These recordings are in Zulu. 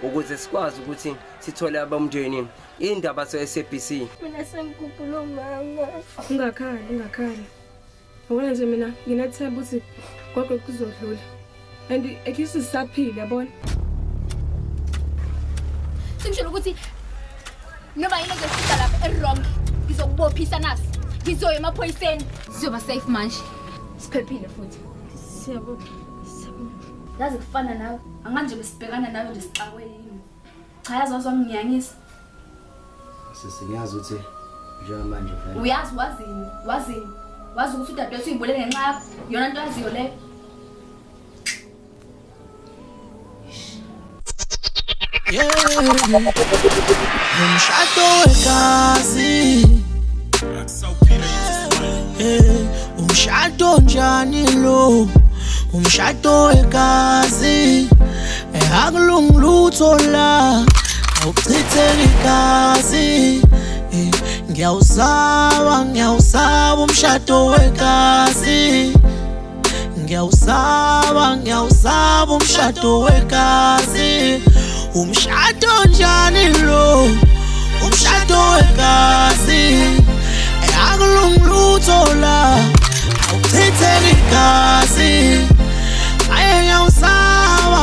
ukuze sikwazi ukuthi sithole abamndeni indaba se-SABC. Mina sengikhuphula mama. Ungakhali. Awona nje mina nginethemba ukuthi gogo kuzodlula. And ekisi sisaphila yabona. Sengishilo ukuthi noma yini ezofika lapha e-wrong ngizokubophisa nasi. Ngizoya emaphoyiseni. Sizoba safe manje. Siphephile futhi. Siyabonga. Yazi kufana nawe. Anganje besibhekana nawe nje sixakwe yini. Cha yazi wazongiyangisa. Sisingazi ukuthi njengamanje vele. Uyazi wazini. Wazi ukuthi udadewethu uyiboleke ngenxa yakho. Yona into yaziyo le. Umshado wegazi. Umshado njani lo? Umshado wegazi. Akulungilutho la. Awuchithele igazi. Ngiyawusaba umshado wegazi. Ngiyawusaba umshado wegazi. Umshado njani lo? Umshado wegazi. Akulungilutho la. Awuchithele igazi. Aye ngiyawusaba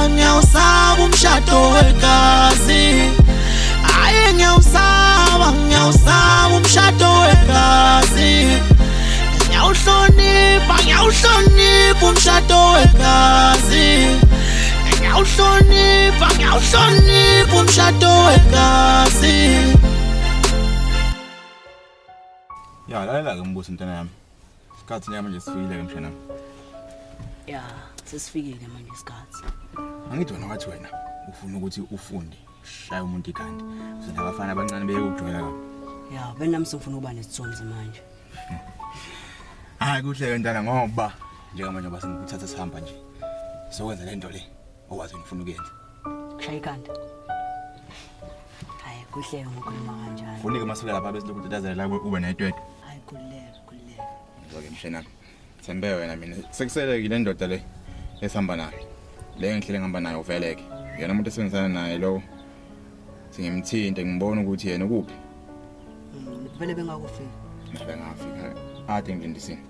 umshado wegazi. Aye ngiyawusaba umshado wegazi. Ngiyawuhlonipha umshado wegazi. Ngiyawuhlonipha umshado wegazi. Ya lalela ke mbuso mntana yami. Isikhathi manje sifikile ke mshana. Ya, sesifikile manje isikhathi. Angithi wena wathi wena ufuna ukuthi ufunde, shaya umuntu ikhanda. Uzona abafana abancane beyokujoyela ka. Ya, wena ngifuna ukuba nesithombe manje. Hayi kuhle ke ntana ngoba njengamanje basengikuthatha sihamba nje. Sokwenza lento le owazi ufuna ukuyenza. Kushaya ikhanda. Hayi kuhle ngokukhuluma kanjani. Funike masukela lapha besilokhu tutazela la ube nayitwetwe. Hayi kuleka. Ngizake mshana. Thembe wena mina. Sekuselekile ndoda le esihamba nayo. Le ngihlele ngihamba nayo uveleke. Yena umuntu esebenzisana naye lo. Singimthinte ngibona ukuthi yena ukuphi. Vele bengakufika. Bengafika. Ade ngilindisini.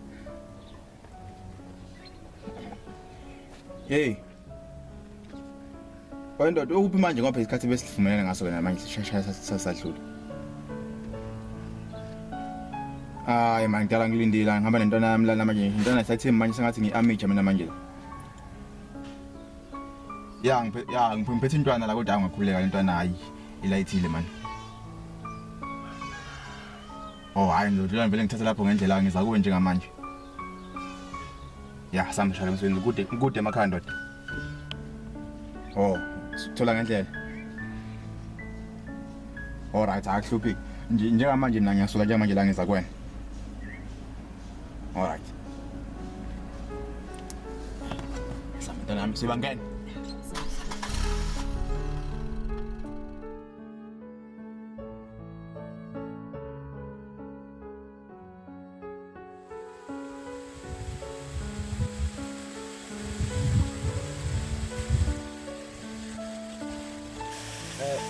Hey. Wena ndoda ukuphi manje ngoba isikhathi besifumene ngaso wena manje sishaya sasadlula. Hayi manje ngicela ngilindile ngihamba nentwana yami la manje intwana sathi manje sengathi ngiamija mina manje. Ya ngiphethe intwana la kodwa angakhuleka lentwana hayi ilayithile man. Oh hayi ndodla vele ngithatha lapho ngendlela ngiza kuwe njengamanje. Ya samshaya emsweni kude emakhaya ndoda. Oh sithola ngendlela. Alright akuhluphi njengamanje mina ngiyasuka njengamanje la ngiza kuwena. Alright. Samantana nami sibangene.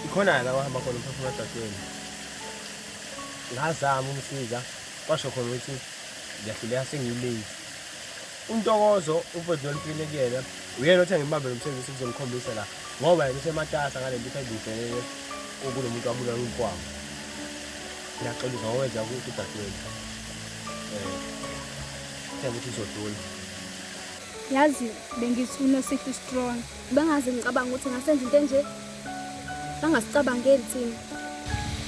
Ikhona la wahamba khona umphefumulo dadweni. Ngazama umsiza kwasho khona ukuthi ngiyahluleka sengiyilezi. Untokozo ufodwa lifile kuyena. Uyena othi ngibambe nomsebenzi ukuzongikhombisa la. Ngoba yena usematasa ngale nto ayidluliselele okulomuntu abula umkwamu. Ngiyacela uwenza ukuthi dadweni. Themba ukuthi uzodula. Yazi bengifuna sithi strong. Bangaze ngicabanga ukuthi ngasenza into enje. Bangasicabangeli thina.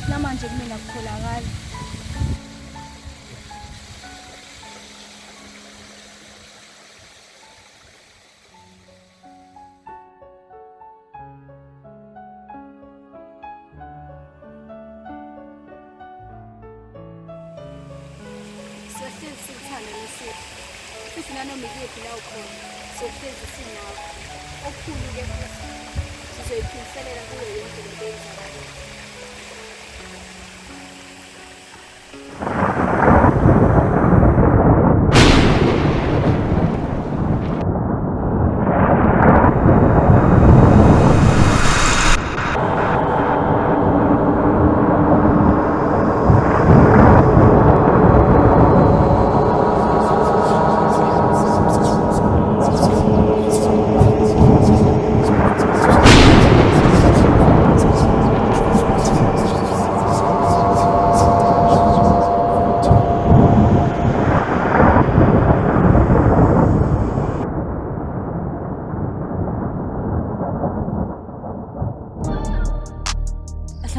Namanje kumina kukholakala. Siyahlezi sithanda lesipho. Futhi nanoma ikephi la ukhona, siyahlezi sinawo. Okukhulu ke futhi sizoyiphindiselela kuyo yonke lento eyenzakalayo.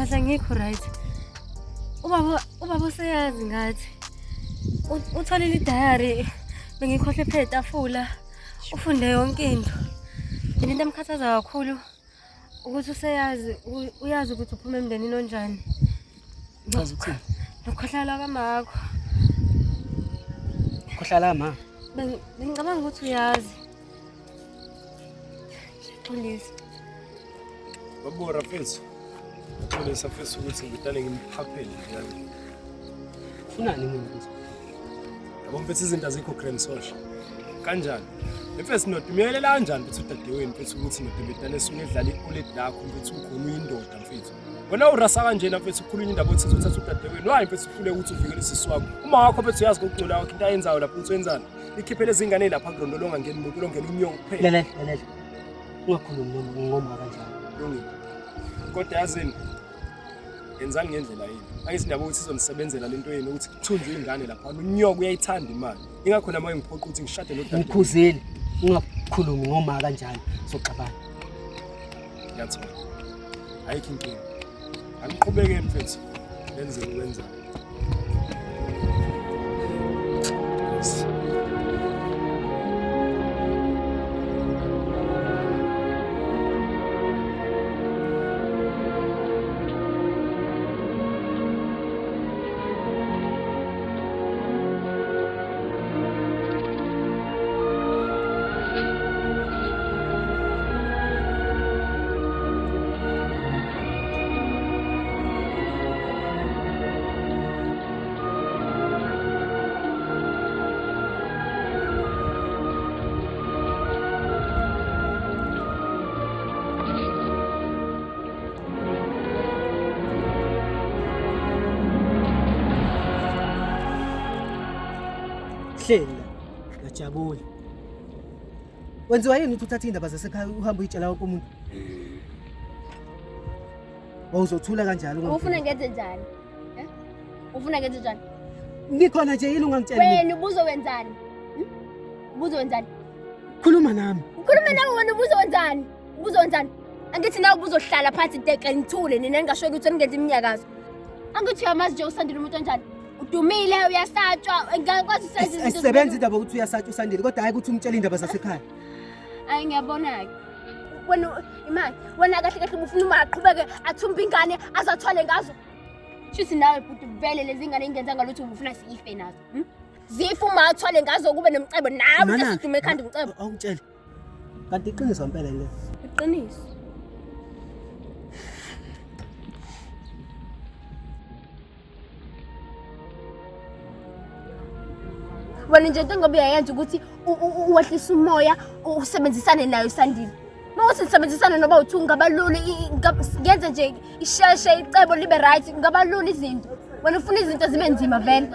Hlahla ngikho right. Ubaba useyazi ngathi. Utholile idiary bengikhohle phe etafula. Ufunde yonke into. Into emkhathaza kakhulu ukuthi uyazi ukuthi uphuma emndenini onjani. Uyazi ukuthini? Nokhohlala kamakho. Khohlala ma. Bengicabanga ukuthi uyazi. Please. Babu Rafethu. Ngixolisa mfethu ukuthi ngidale ngimhaphele njalo. Ufunani mina mfethu? Yabo mfethu izinto azikho cream social. Kanjani? Mfethu nodumelela kanjani mfethu udadeweni mfethu ukuthi nodebetane esuke edlala iqole lakho mfethu ukhona uyindoda mfethu. Wena urasa kanjena mfethu ukhuluma indaba othi uthatha udadeweni. Wayi mfethu ufule ukuthi uvikele isisi wakho. Uma wakho mfethu uyazi ngokucula wakho into ayenzayo lapho uthi wenzani. Ikhiphele izingane lapha kulondolonga ngeni nokulongela unyongo kuphela. Lalela. Ungakhulumi ngoma kanjalo. Yonke. Kodwa yazini yenzani ngendlela yini? Angithi ndiyabo ukuthi sizonisebenzela lento yini ukuthi kuthunjwe ingane lapha. Unyoko uyayithanda imali. Ingakho nama ngiphoqa ukuthi ngishade lo dadewenu. Ngikhuzeli. Ungakhulumi ngoma kanjalo. Soxabana. Ngiyathola. Ayikho inkinga. Angiqhubeke mfethu. Lenze ukwenza. Yes. Hlela. Ngajabula. Wenziwa yini ukuthi uthathe indaba zasekhaya uhamba uyitshela wonke umuntu? Wawuzothula kanjalo Ufuna ngenze njani? Ufuna ngenze njani? Ngikhona nje yini ungangitshela? Wena ubuzowenzani? Ubuzowenzani? Khuluma nami. Ukhuluma nawe wena ubuzowenzani? Ubuzowenzani? Angithi nawe ubuzohlala phansi deka ngithule nina ningasho ukuthi ningenza iminyakazo. Angithi uyamazi nje usandile umuntu onjani? Udumile uyasatshwa ngakwazi senze izinto. Asisebenzi indaba ukuthi uyasatshwa usandile kodwa hayi ukuthi umtshele indaba zasekhaya. Hayi ngiyabona ke. Wena imali, wena kahle kahle ufuna umaqhubeke athumba ingane azathwale ngazo. Shithi nawe futhi vele lezi ngane ingenza ngalutho ufuna siyife nazo. Zifa uma athwale ngazo kube nomcebo nawe usidume ekhanda umcebo. Awungitshele. Kanti iqiniso impela le. Iqiniso. Wena nje into ngoba uyayenza ukuthi uwehlisa umoya usebenzisane nayo Sandile. Mawuthi nisebenzisana noba uthunga ngabalula ngenze nje isheshe icebo libe right ngabalula izinto. Wena ufuna izinto zibe nzima vele.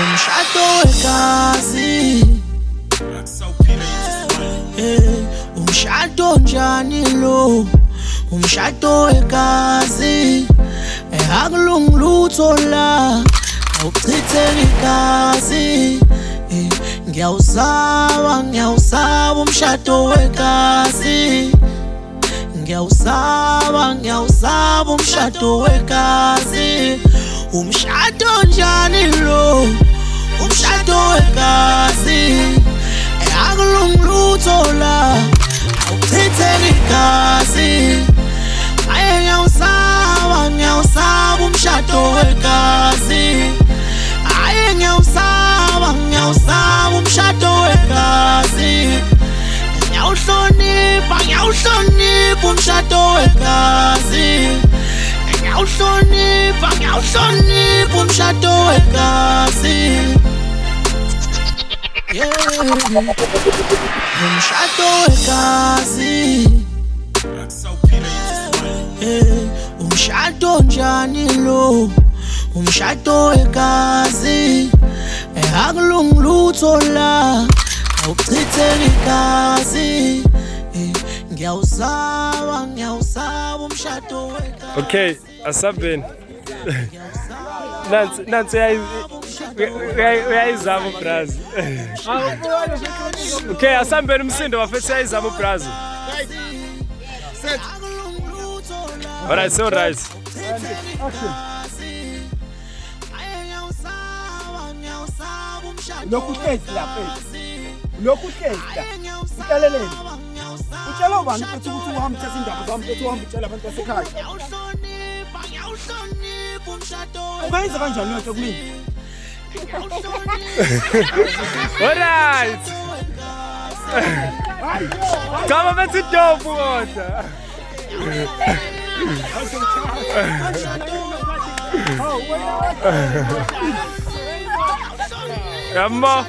Umshado wegazi. Umshado njani lo? Umshado wegazi. Akulungilutho la. Awuchithele igazi. Ngiyawusaba umshado wegazi. Ngiyawusaba umshado wegazi. Umshado njani lo? Umshado wegazi. Akulungilutho la. Awuchithele igazi. Ngiyawusaba umshado wegazi. Ngiyawusaba umshado wegazi. Ngiyawuhlonipha umshado wegazi. Ngiyawuhlonipha umshado wegazi. umshado wegazi umshado njani lo umshado wegazi akulungilutho la awuchithele igazi ngiyawusaba umshado wegazi. Okay, asabeni. Nansi uyayizama ubrazi. Okay, asambeni umsindo wafethu uyayizama ubrazi. Alright, so right. Lokhu hlezi lapha. Lokhu hlezi la. Utaleleni. Utshela ubani futhi ukuthi uhambe uthatha indaba zami futhi uhambe utshela abantu basekhaya. Ubenza kanjani yonke kumina? Alright. Kama bethi dope kodwa. Yamma.